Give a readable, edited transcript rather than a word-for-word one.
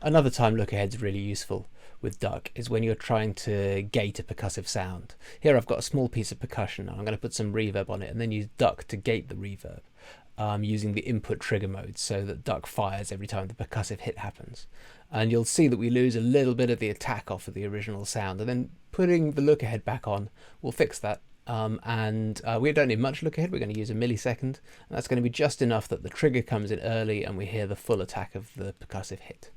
Another time Lookahead's really useful with duck is when you're trying to gate a percussive sound. Here I've got a small piece of percussion and I'm going to put some reverb on it and then use duck to gate the reverb using the input trigger mode so that duck fires every time the percussive hit happens. And you'll see that we lose a little bit of the attack off of the original sound, and then putting the Lookahead back on will fix that. We don't need much Lookahead, we're going to use a millisecond, and that's going to be just enough that the trigger comes in early and we hear the full attack of the percussive hit.